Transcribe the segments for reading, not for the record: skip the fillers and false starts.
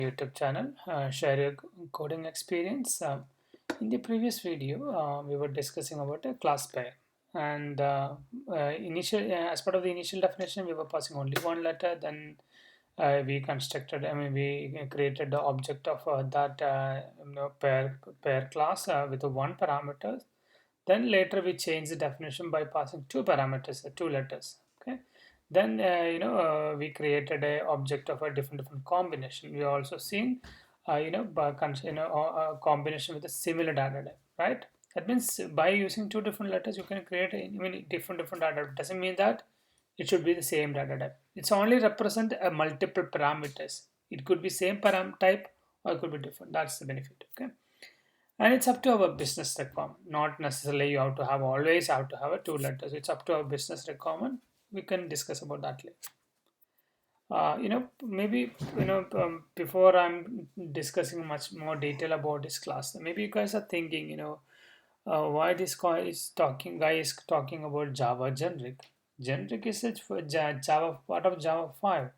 YouTube channel. Share your coding experience. In the previous video, we were discussing about a class pair, and as part of the initial definition, we were passing only one letter. Then we constructed, we created the object of that pair class with one parameter. Then later we changed the definition by passing two parameters, two letters. Okay. Then we created a object of a different combination. We also seen a combination with a similar data type, right? That means by using two different letters, you can create different data type. Doesn't mean that it should be the same data type. It's only represent a multiple parameters. It could be same param type or it could be different. That's the benefit. Okay. And it's up to our business requirement. Not necessarily you have to have always have to have a two letters. It's up to our business requirement. We can discuss about that later. Maybe before I'm discussing much more detail about this class, maybe you guys are thinking, why this guy is talking about Java generic. Generic is it for Java, part of Java 5.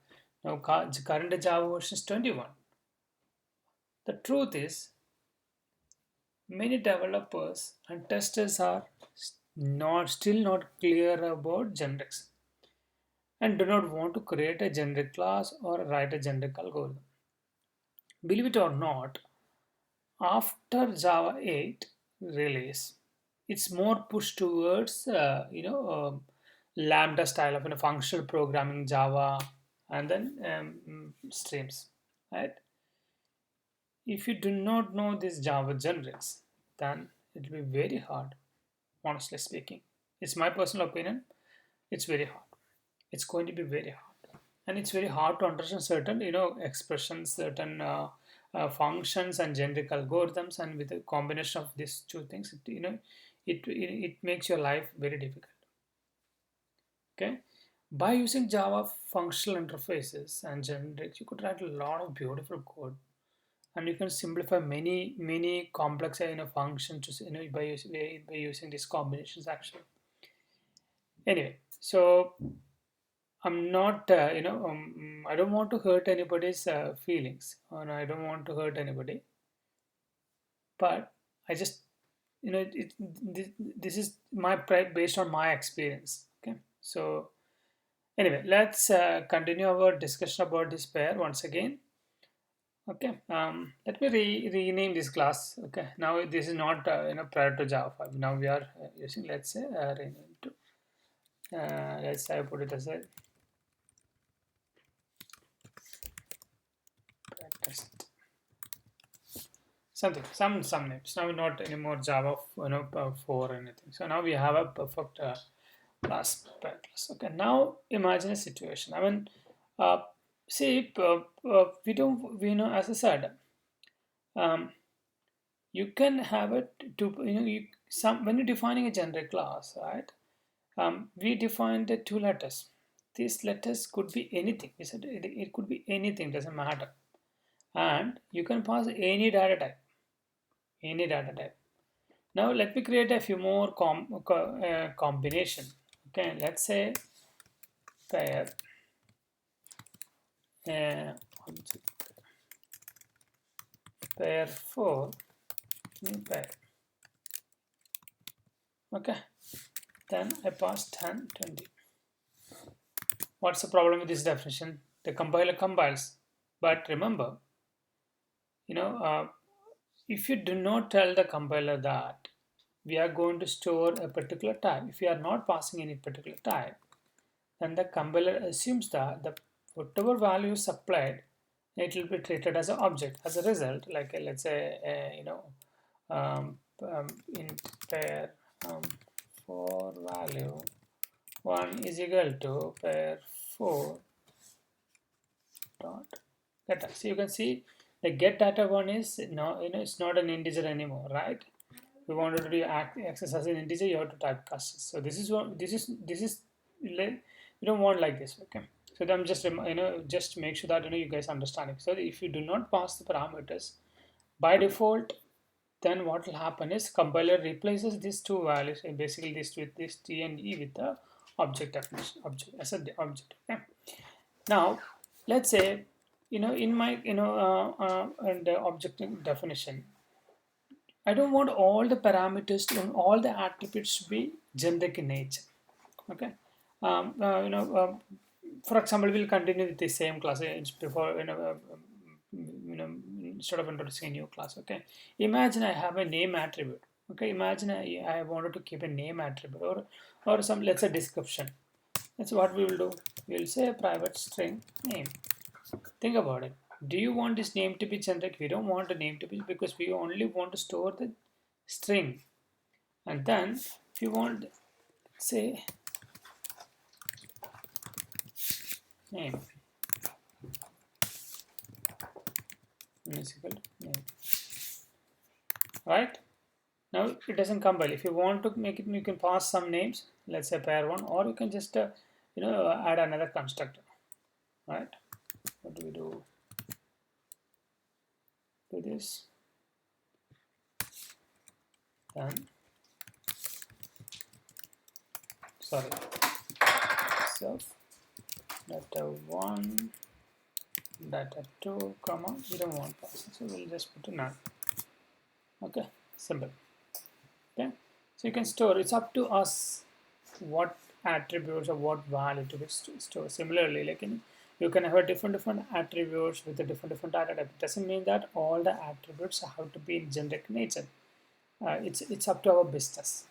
Now current Java version is 21. The truth is, many developers and testers are still not clear about generics and do not want to create a generic class or write a generic algorithm. Believe it or not, after Java 8 release, it's more pushed towards Lambda style of functional programming Java and then streams, right? If you do not know these Java generics, then it will be very hard, honestly speaking. It's my personal opinion. It's very hard. It's going to be very hard. And it's very hard to understand certain, expressions, certain functions and generic algorithms. And with a combination of these two things, it makes your life very difficult. Okay. By using Java functional interfaces and generics, you could write a lot of beautiful code and you can simplify many complex functions by using these combinations actually. Anyway, so I'm not I don't want to hurt anybody's feelings, or I don't want to hurt anybody, but I just this is my based on my experience. Okay, so anyway, let's continue our discussion about this pair once again. Okay, let me rename this class. Okay, now this is not prior to Java 5. Now we are using, let's say, rename to let's say I put it as a test something, some names. Now not anymore Java 4 or anything. So now we have a perfect class pair class. Okay, now imagine a situation. I mean, see, we know, as I said, you can have it to when you're defining a generic class, right? We defined the two letters. These letters could be anything. We said it could be anything, doesn't matter. And you can pass any data type. Any data type. Now let me create a few more combination. Okay, let's say pair pair 4 pair. Okay, then I pass 10 20. What's the problem with this definition? The compiler compiles, but remember, if you do not tell the compiler that we are going to store a particular type, if you are not passing any particular type, then the compiler assumes that the whatever value is supplied, it will be treated as an object. As a result, like let's say int pair for value 1 is equal to pair 4 dot data. So you can see the get data one is it's not an integer anymore, right? We wanted to do access as an integer, you have to type cast. So this is we don't want like this. Okay, so I'm just just make sure that you guys understand it. So if you do not pass the parameters by default, then what will happen is compiler replaces these two values, basically this with this t and e with the object definition, object as an object. Okay, now let's say in my and object definition, I don't want all the parameters and all the attributes to be generic in nature. Okay. For example, we'll continue with the same class before instead of introducing a new class. Okay. Imagine I have a name attribute. Okay. Imagine I wanted to keep a name attribute or some, let's say, description. That's what we will do. We will say a private string name. Think about it. Do you want this name to be generic? We don't want the name to be, because we only want to store the string. And then if you want, say, name is equal to name, right? Now it doesn't compile. If you want to make it, you can pass some names, let's say pair one, or you can just add another constructor, right? What do we do? Do this, then sorry, self data 1 data 2 comma, we don't want pass, so we'll just put a none. Okay, simple. Okay, so you can store, it's up to us what attributes or what value to be stored. Similarly, like you can have a different attributes with a different data type. It doesn't mean that all the attributes have to be in generic nature. It's up to our business.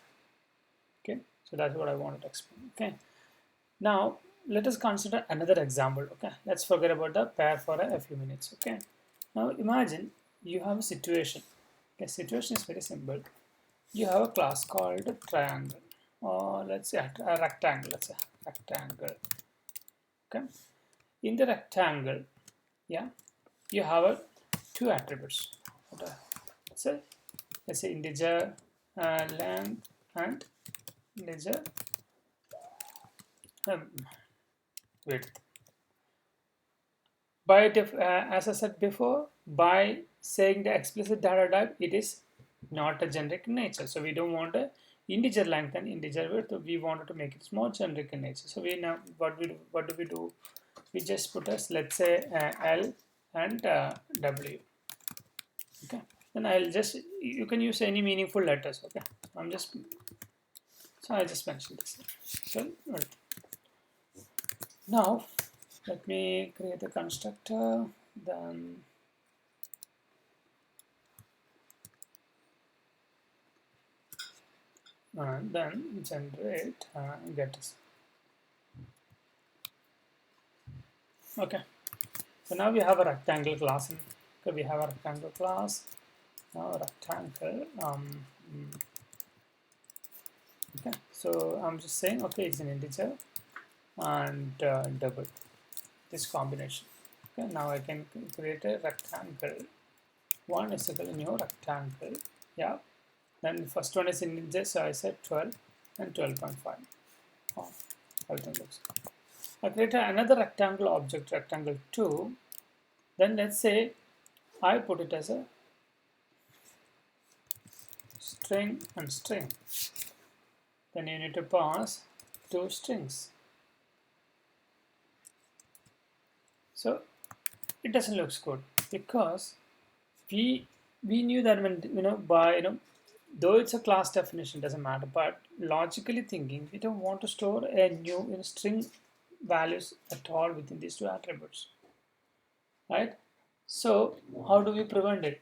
Okay, so that's what I wanted to explain. Okay, now let us consider another example. Okay, let's forget about the pair for a few minutes. Okay, now imagine you have a situation. Okay, situation is very simple. You have a class called triangle, or let's say a rectangle. Let's say rectangle. Okay, in the rectangle, yeah, you have two attributes. Let's say integer length and integer width. As I said before, by saying the explicit data type, it is not a generic in nature. So we don't want a integer length and integer width. We wanted to make it more generic in nature. So we now what do we do? We just put as, let's say, L and W. Okay. Then I'll just, you can use any meaningful letters. Okay. So I just mentioned this. So now let me create a constructor, then generate getters. Okay, so now we have a rectangle class. Okay, we have a rectangle class. Now rectangle. Okay, so I'm just saying, okay, it's an integer and double, this combination. Okay, now I can create a rectangle. One is equal to new rectangle. Yeah. Then the first one is integer, so I said 12 and 12.5. Oh, everything looks good. I created another rectangle object, rectangle 2. Then let's say I put it as a string and string. Then you need to pass two strings. So it doesn't look good because we knew that when though it's a class definition, doesn't matter, but logically thinking, we don't want to store a new string values at all within these two attributes, right? So how do we prevent it?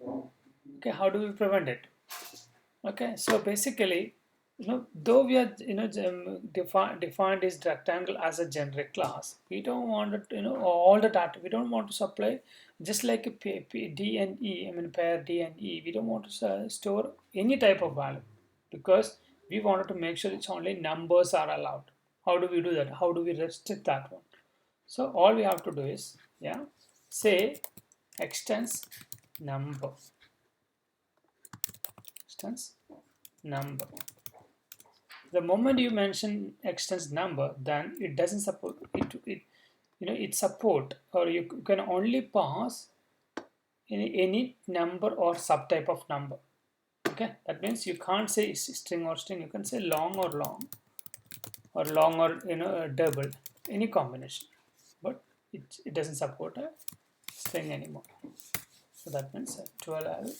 Okay, how do we prevent it? Okay, so basically, though we are defined this rectangle as a generic class, we don't want it, all the data. We don't want to supply just like a D and E. I mean pair D and E. We don't want to store any type of value because we wanted to make sure it's only numbers are allowed. How do we do that? How do we restrict that one? So all we have to do is, yeah, say extends number. Number. The moment you mention extends number, then it doesn't support it. It support, or you can only pass any number or subtype of number. Okay, that means you can't say string or string. You can say long or long or double, any combination. But it doesn't support a string anymore. So that means 12.5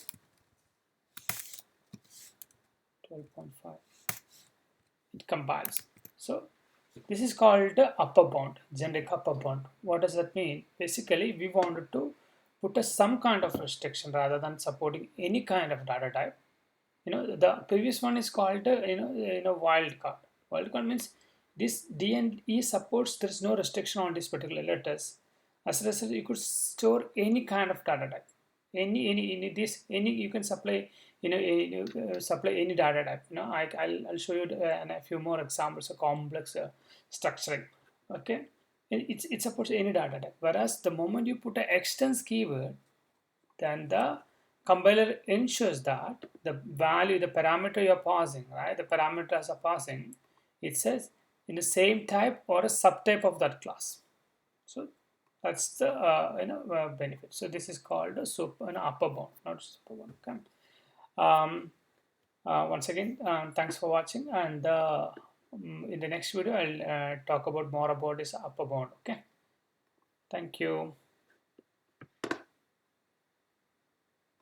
it compiles. So this is called the upper bound, generic upper bound. What does that mean? Basically, we wanted to put some kind of restriction rather than supporting any kind of data type. The previous one is called wildcard. Wildcard means this D and E supports there is no restriction on these particular letters. As a result, you could store any kind of data type. Any you can supply supply any data type. I'll show you and a few more examples of complex structuring. Okay, it supports any data type. Whereas the moment you put an extends keyword, then the compiler ensures that the value, the parameter you're passing, right? The parameters are passing, it says in the same type or a subtype of that class. So that's the benefit. So this is called a an upper bound, not super bound. Okay. Once again, thanks for watching, and in the next video, I'll talk about more about this upper bound. Okay. Thank you.